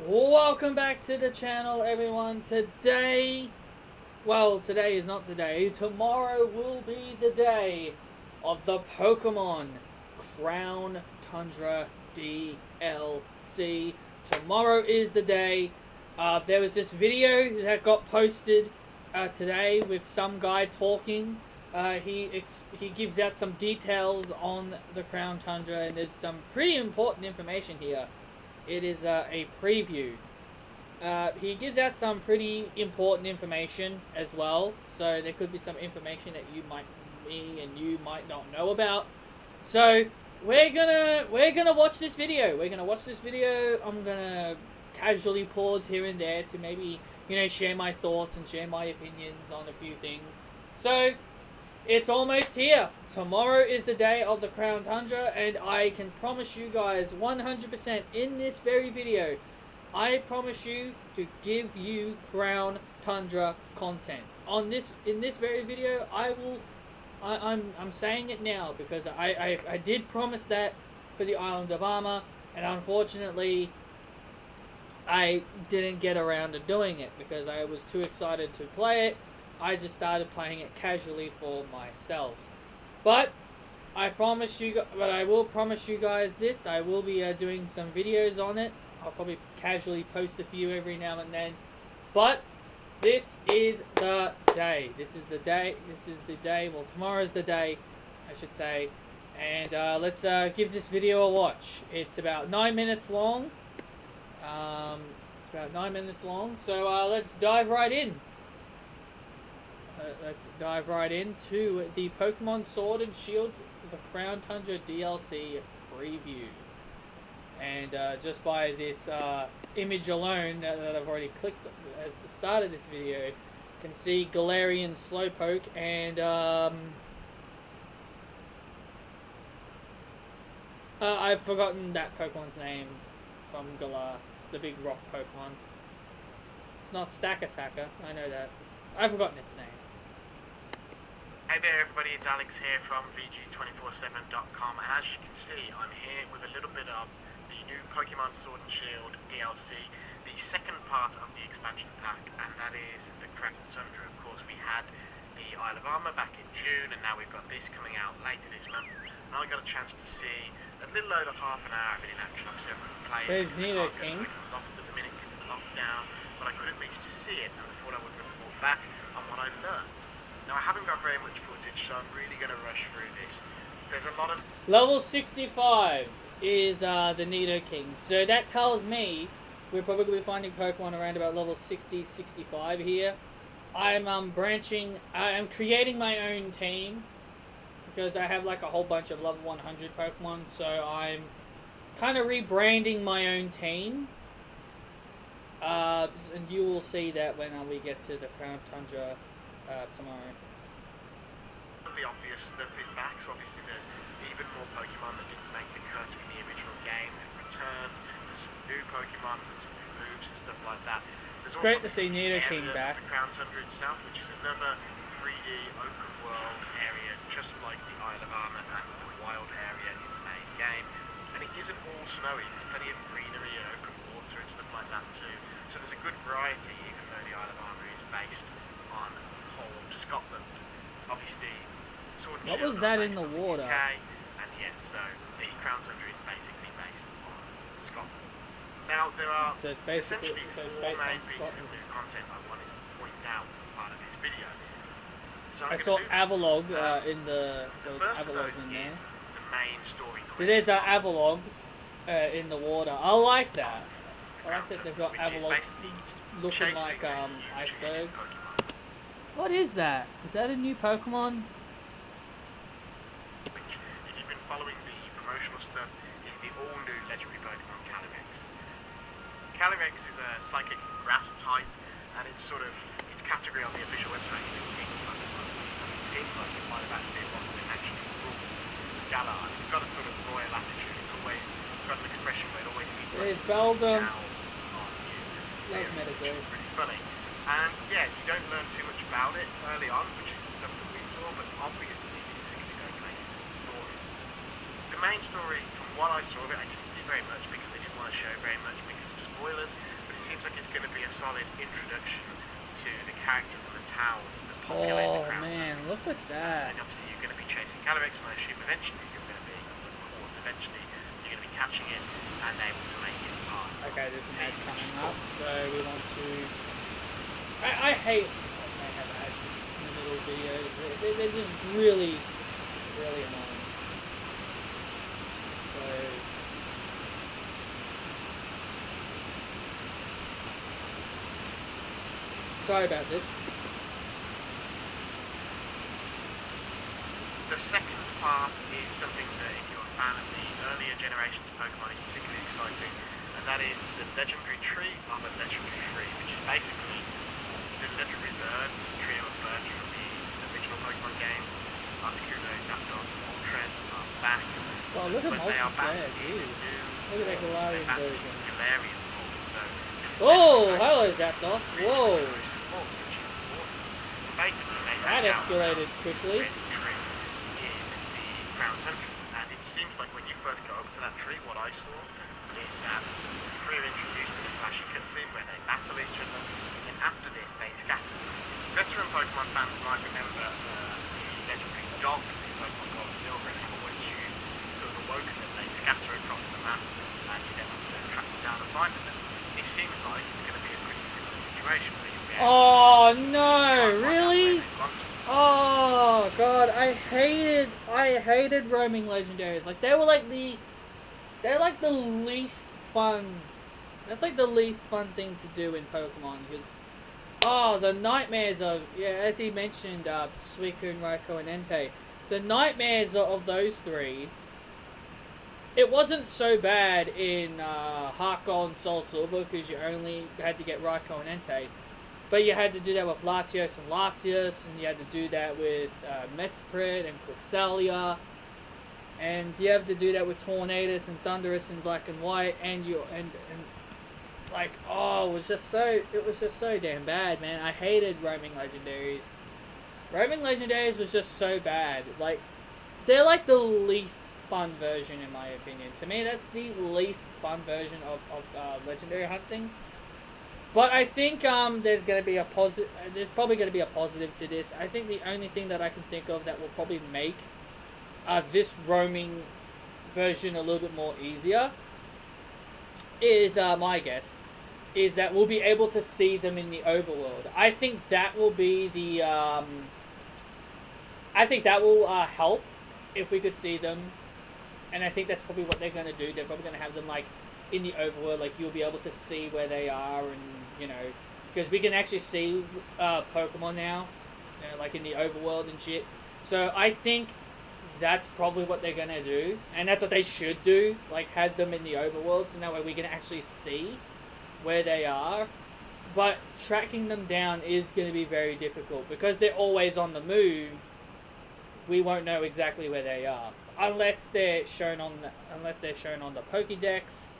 Welcome back to the channel, everyone. Today is not today. Tomorrow will be the day of the Pokemon Crown Tundra DLC. Tomorrow is the day. There was this video that got posted today with some guy talking. He gives out some details on the Crown Tundra, and there's some pretty important information here. It is a preview. He gives out some pretty important information as well, so there could be some information that me and you might not know about. So we're gonna watch this video. I'm gonna casually pause here and there to maybe share my thoughts and share my opinions on a few things. So it's almost here. Tomorrow is the day of the Crown Tundra, and I can promise you guys 100% in this very video, I promise you to give you Crown Tundra content. In this very video, I'm saying it now because I did promise that for the Island of Armor, and unfortunately I didn't get around to doing it because I was too excited to play it. I just started playing it casually for myself. But I will promise you guys this. I will be doing some videos on it. I'll probably casually post a few every now and then. But this is the day. Well, tomorrow's the day, I should say. And let's give this video a watch. It's about 9 minutes long. So let's dive right in. Let's dive right into the Pokemon Sword and Shield, the Crown Tundra DLC preview. And just by this image alone that I've already clicked as the start of this video, you can see Galarian Slowpoke and I've forgotten that Pokemon's name from Galar. It's the big rock Pokemon. It's not Stack Attacker, I know that. I've forgotten its name. Hey there everybody, it's Alex here from VG247.com, and as you can see, I'm here with a little bit of the new Pokemon Sword and Shield DLC, the second part of the expansion pack, and that is the Crown Tundra. Of course, we had the Isle of Armor back in June, and now we've got this coming out later this month, and I got a chance to see a little over half an hour of it in action. Obviously I couldn't play it because I can't go to Pokemon's office at the minute because it's locked down, but I could at least see it, and I thought I would report back on what I learned. Now, I haven't got very much footage, so I'm really going to rush through this. There's a lot of... Level 65 is the Nidoking. So that tells me we're probably going to be finding Pokemon around about level 60, 65 here. I'm creating my own team because I have like a whole bunch of level 100 Pokemon. So I'm kind of rebranding my own team. And you will see that when we get to the Crown Tundra tomorrow. The obvious stuff is back, so obviously there's even more Pokemon that didn't make the cut in the original game. They've returned, there's some new Pokemon, there's some new moves and stuff like that. There's also great to see Nidoking back. The Crown Tundra itself, which is another 3D open world area, just like the Isle of Armor and the wild area in the main game. And it isn't all snowy, there's plenty of greenery and open water and stuff like that too. So there's a good variety, even though the Isle of Armor is based on cold Scotland. Obviously, Sword and Shield. What was that in the water? UK, and yeah, so the Crown Tundra is basically based on Scotland. Now there are essentially four main pieces of new content I wanted to point out as part of this video. So I saw Avalog in the first of those in there. is the main story. So there's an Avalog in the water. I like that. I like that they've got Avalog looking like icebergs. What is that? Is that a new Pokemon? Which, if you've been following the promotional stuff, is the all-new legendary Pokemon Calyrex. Calyrex is a psychic grass type, and it's its category on the official website is the King Pokemon. It seems like it might have actually been one that actually ruled Galar. It's got a sort of royal attitude. It's got an expression where it always seems like it's down on you, which is pretty funny. And yeah, you don't learn too much about it early on, which is the stuff that we saw, but obviously this is going to go places as a story. The main story, from what I saw of it, I didn't see very much because they didn't want to show very much because of spoilers, it seems like it's going to be a solid introduction to the characters and the towns that populate the Crown Tundra. Man, look at that. And obviously you're going to be chasing Calyrex, and I assume eventually you're going to be, you're going to be catching it and able to make it part of Okay, there's an ad the team, which is coming cool. up, so we want to... I hate when they have ads in the middle of videos. They're just really, really annoying. So... Sorry about this. The second part is something that, if you're a fan of the earlier generations of Pokemon, is particularly exciting, and that is the legendary tree of the legendary tree, which is basically the legendary birds, the trio of birds from the original Pokemon games. Articuno, Zapdos, and Moltres are back, Well, look at but they are Moltres back there, in dude. new Look at that forms. They're Galarian back in version. Galarian form, so this Oh, is hello Zapdos. Whoa. exclusive forms, which is awesome. And basically, they That hang out escalated around quickly. the red tree in the Crown Tundra, and it seems like when you first go up to that tree, what I saw is that the three are introduced in a flashy cutscene where they battle each other, and then after this they scatter. Veteran Pokemon fans might remember the legendary dogs in Pokemon Gold and Silver, and how once you sort of awoken them, they scatter across the map, and you then have to track them down and find them. This seems like it's going to be a pretty similar situation where you'll be able Oh to no, try and find out where really? they've gone to. Oh god, I hated roaming legendaries. Like they're like the least fun. That's like the least fun thing to do in Pokemon because the nightmares of, yeah, as he mentioned, Suicune, Raikou, and Entei. The nightmares of those three. It wasn't so bad in Heart Gold and Soul Silver because you only had to get Raikou and Entei. But you had to do that with Latios and Latias, and you had to do that with Mesprit and Cresselia, and you have to do that with Tornadus and Thundurus in Black and White, and like, oh, it was just so damn bad, man. I hated roaming legendaries. Roaming legendaries was just so bad. Like, they're like the least fun version in my opinion. To me, that's the least fun version of legendary hunting. But I think there's probably going to be a positive to this. I think the only thing that I can think of that will probably make this roaming version a little bit more easier is, my guess, is that we'll be able to see them in the overworld. I think that will be the, I think that will help if we could see them. And I think that's probably what they're going to do. They're probably going to have them, like, in the overworld. Like, you'll be able to see where they are and, you know, because we can actually see Pokemon now, you know, like in the overworld and shit. So I think that's probably what they're going to do. And that's what they should do. Like, have them in the overworld so that way we can actually see where they are. But tracking them down is going to be very difficult because they're always on the move. We won't know exactly where they are unless they're shown on the Pokédex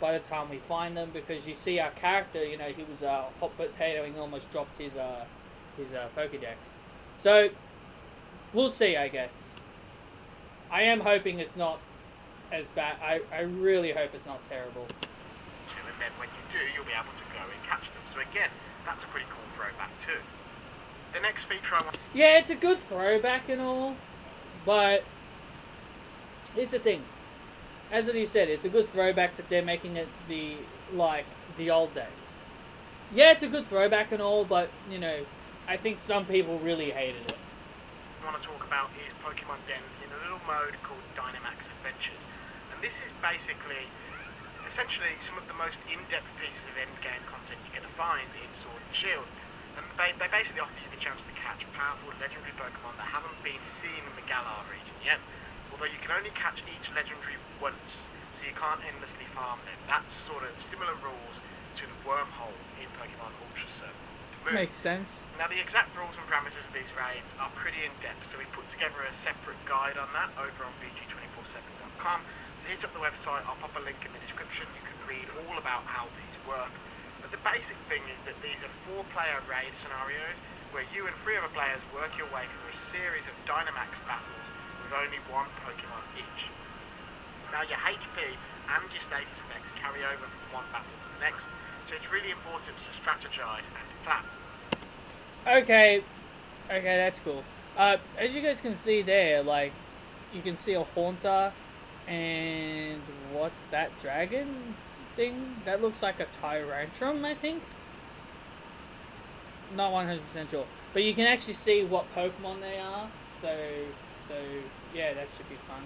by the time we find them, because you see our character, you know, he was hot potatoing, almost dropped his Pokédex. So we'll see, I guess. I am hoping it's not as bad. I really hope it's not terrible. And then when you do, you'll be able to go and catch them. So again, that's a pretty cool throwback too. The next feature I want... Yeah, it's a good throwback and all, but here's the thing. As what he said, it's a good throwback that they're making it the old days. Yeah, it's a good throwback and all, but, you know, I think some people really hated it. I want to talk about is Pokemon Dens in a little mode called Dynamax Adventures. And this is basically, essentially, some of the most in-depth pieces of endgame content you're going to find in Sword and Shield. And they basically offer you the chance to catch powerful legendary Pokemon that haven't been seen in the Galar region yet. Although you can only catch each legendary once, so you can't endlessly farm them. That's sort of similar rules to the wormholes in Pokemon Ultra Sun. Makes sense. Now the exact rules and parameters of these raids are pretty in-depth, so we've put together a separate guide on that over on VG247.com. So hit up the website, I'll pop a link in the description. You can read all about how these work. But the basic thing is that these are 4-player raid scenarios where you and 3 other players work your way through a series of Dynamax battles with only one Pokemon each. Now your HP and your status effects carry over from one battle to the next, so it's really important to strategize and plan. Okay, that's cool. As you guys can see there, like, you can see a Haunter, and what's that dragon thing? That looks like a Tyrantrum, I think? Not 100% sure. But you can actually see what Pokemon they are, so yeah, that should be fun.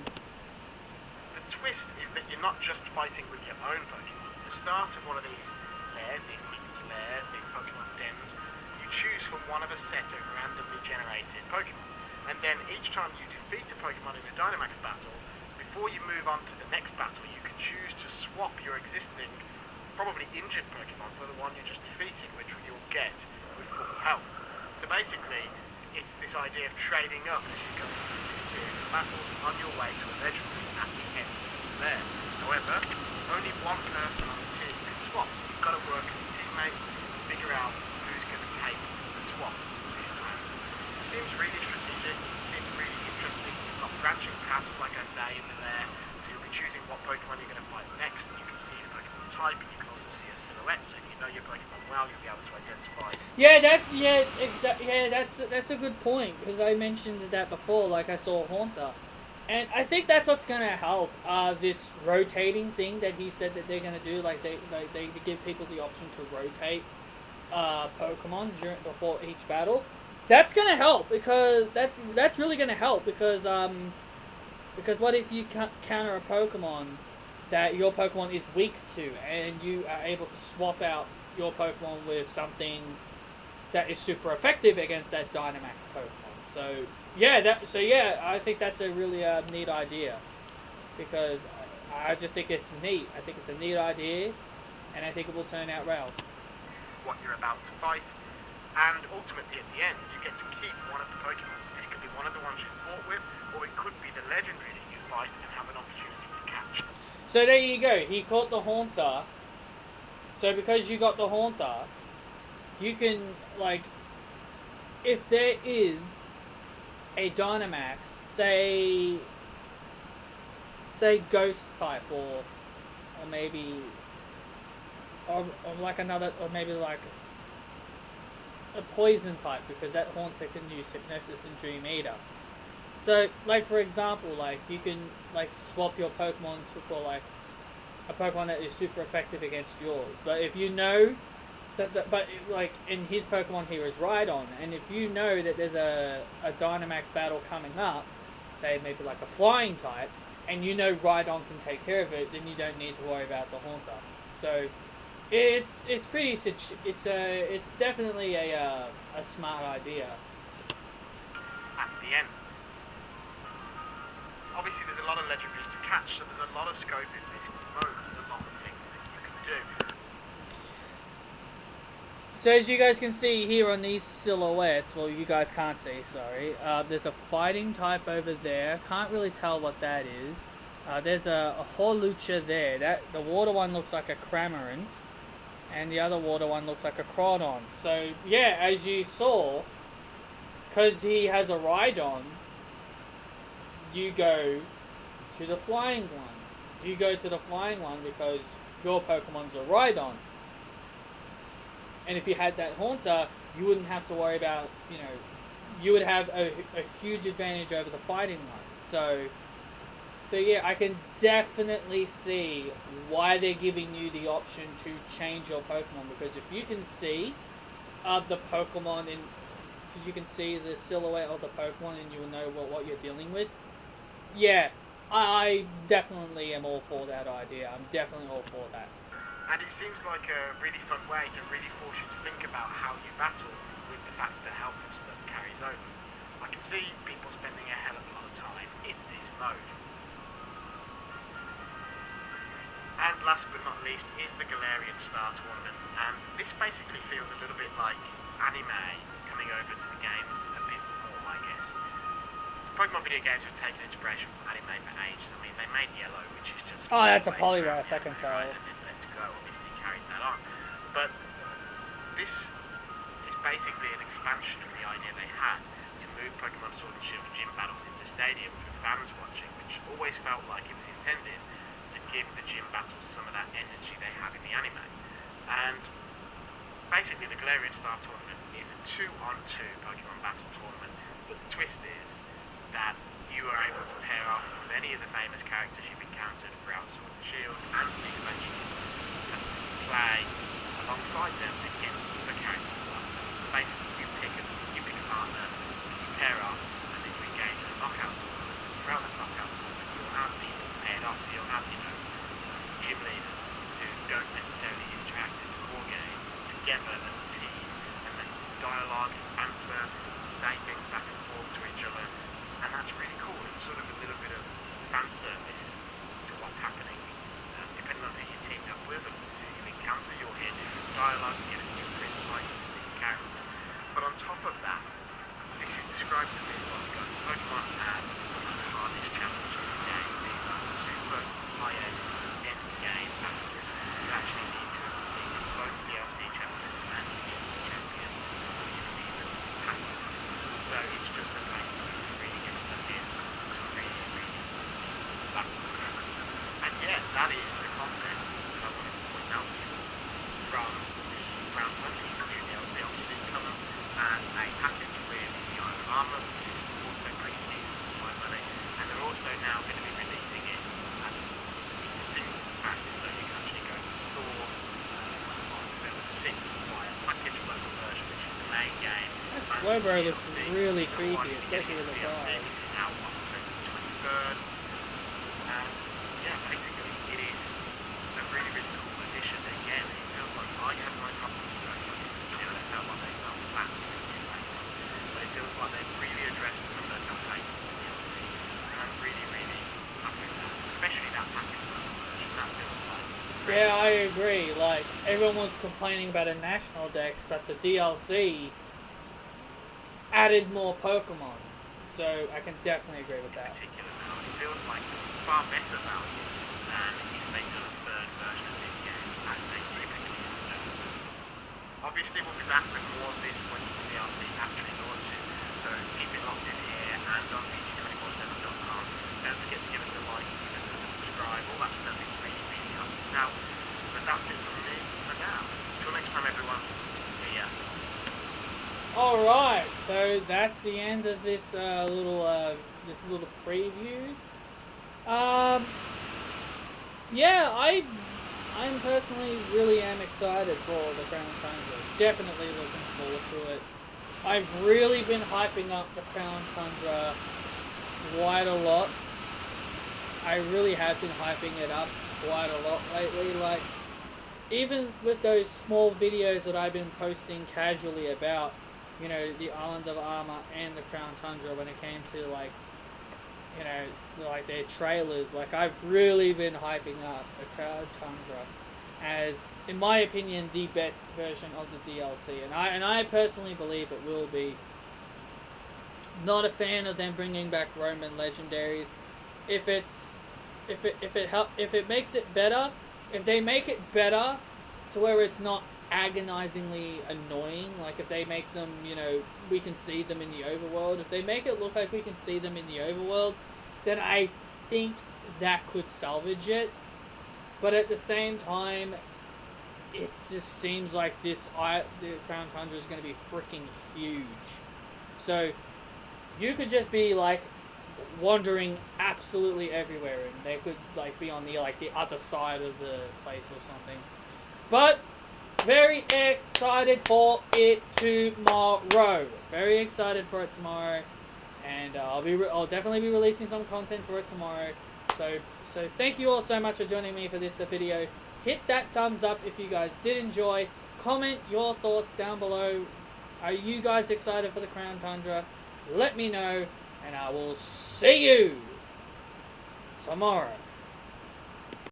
The twist is that you're not just fighting with your own Pokemon. At the start of one of these lairs, these Mute's lairs, these Pokemon dens, you choose from one of a set of randomly generated Pokemon. And then each time you defeat a Pokemon in a Dynamax battle, before you move on to the next battle, you can choose to swap your existing, probably injured Pokemon for the one you just defeated, which you'll get with full health. So basically, it's this idea of trading up as you go through this series of battles on your way to a legendary at the end there. However, only one person on the team can swap, so you've got to work with your teammates and figure out who's going to take the swap this time. It seems really strategic, seems really interesting. You've got branching paths, like I say, in there, so you'll be choosing what Pokemon you're going to fight next, and you can see the Pokemon type, and you can also see a silhouette, so if you know your Pokemon well, you'll be able to identify. That's a good point, because I mentioned that before. Like, I saw Haunter, and I think that's what's gonna help. This rotating thing that he said that they're gonna do, like they give people the option to rotate Pokemon before each battle. That's gonna help, because that's really gonna help, because what if you counter a Pokemon that your Pokemon is weak to, and you are able to swap out your Pokemon with something that is super effective against that Dynamax Pokemon. So yeah, I think that's a really neat idea, because I just think it's neat. I think it's a neat idea, and I think it will turn out well. What you're about to fight, and ultimately at the end, you get to keep one of the Pokemon. So this could be one of the ones you fought with, or it could be the legendary that you fight and have an opportunity to catch. So there you go. He caught the Haunter. So because you got the Haunter, you can, like, if there is a Dynamax, say Ghost type, or maybe, or like another, or maybe like a Poison type, because that Haunter can use Hypnosis and Dream Eater. So, like, for example, like, you can, like, swap your Pokemon for like a Pokemon that is super effective against yours. But if you know like, in his Pokemon here is Rhydon, and if you know that there's a Dynamax battle coming up, say maybe like a Flying type, and you know Rhydon can take care of it, then you don't need to worry about the Haunter. So it's definitely a smart idea. At the end, obviously there's a lot of legendaries to catch, so there's a lot of scope in this mode. There's a lot of things that you can do. So as you guys can see here on these silhouettes, well, you guys can't see, sorry. There's a fighting type over there. Can't really tell what that is. There's a Hawlucha there. The water one looks like a Cramorant, and the other water one looks like a Crawdon. So yeah, as you saw, because he has a Rhydon, you go to the flying one. You go to the flying one because your Pokemon's a Rhydon. And if you had that Haunter, you wouldn't have to worry about, you would have a huge advantage over the fighting one. So yeah, I can definitely see why they're giving you the option to change your Pokemon, because if you can see the Pokemon because you can see the silhouette of the Pokemon and you will know what you're dealing with. Yeah, I definitely am all for that idea. I'm definitely all for that. And it seems like a really fun way to really force you to think about how you battle with the fact that health and stuff carries over. I can see people spending a hell of a lot of time in this mode. And last but not least is the Galarian Star Tournament, and this basically feels a little bit like anime coming over to the games a bit more, I guess. The Pokemon video games have taken inspiration from anime for ages. I mean, they made Yellow, which is just... Oh, that's a Poliwrath, I can tell. And then Let's Go obviously carried that on. But this is basically an expansion of the idea they had to move Pokemon Sword and Shield's gym battles into stadiums with fans watching, which always felt like it was intended to give the gym battles some of that energy they have in the anime. And basically the Galarian Star Tournament is a 2-on-2 Pokemon battle tournament, but the twist is that you are able to pair off with any of the famous characters you've encountered throughout Sword and Shield and the expansions and play alongside them against other characters like them. So basically you pick a partner, you pair off, and then you engage in a knockout tournament. Throughout that knockout tournament you'll have people paired off, so you'll have, gym leaders who don't necessarily interact in the core game together as a team, and then dialogue and banter, say things back and forth to each other, and that's really cool. It's sort of a little bit of fan service to what's happening. Depending on who you team up with and who you encounter, you'll hear different dialogue and get a deeper insight into these characters. But on top of that, this is described to me because Pokemon has the hardest challenge in the game. These are super high-end end-game battles. You actually need to have these in both DLC chapters and in the champion before you can even tackle this. So it's just a place for you to really get stuck in to some really, really difficult battles. And yeah, that is the content that I wanted to point out to you from the Crown Tundra Preview DLC. Obviously it comes as a package with the Iron Armor, which is also pretty decent for my money, and they're also now going to be releasing it as in single packs, so you can actually go to the store on the single buy a package global version, which is the main game. That Slowbro looks really creepy, especially with its DLC. eyes. This is out on October 23rd, and yeah, basically it is a really, really cool addition. Again, it feels like I had my problems with Pokemon Sword and Shield. It felt like they fell flat on a few places, but it feels like they've really addressed some of those complaints in the DLC, and I'm really, really happy with that, especially that package version. That feels like Yeah, I agree. Like, everyone was complaining about a national dex, but the DLC added more Pokemon. So I can definitely agree with that. particular now. It feels like far better value than if they'd done a third version of these games, as they typically have done. Obviously, we'll be back with more of this once the DLC actually launches, so keep it locked in here and on VG247.com. Don't forget to give us a like, give us a subscribe, all that stuff. It really, really helps us out. But that's it from me for now. Until next time, everyone. See ya. Alright, so that's the end of this little preview. Yeah, I'm personally really am excited for the Crown Tundra. Definitely looking forward to it. I've really been hyping up the Crown Tundra quite a lot. I really have been hyping it up quite a lot lately. Like, even with those small videos that I've been posting casually about, the Island of Armor and the Crown Tundra when it came to, like, like their trailers. Like, I've really been hyping up the Crown Tundra as, in my opinion, the best version of the DLC. And I personally believe it will be. Not a fan of them bringing back Roman legendaries. If it makes it better, if they make it better to where it's not agonizingly annoying, like if they make them, we can see them in the overworld, if they make it look like we can see them in the overworld, then I think that could salvage it. But at the same time, it just seems like the Crown Tundra is going to be freaking huge. So you could just be like wandering absolutely everywhere, and they could like be on the other side of the place or something. But very excited for it tomorrow. Very excited for it tomorrow, and I'll definitely be releasing some content for it tomorrow. So thank you all so much for joining me for this video. Hit that thumbs up if you guys did enjoy. Comment your thoughts down below. Are you guys excited for the Crown Tundra? Let me know, and I will see you tomorrow.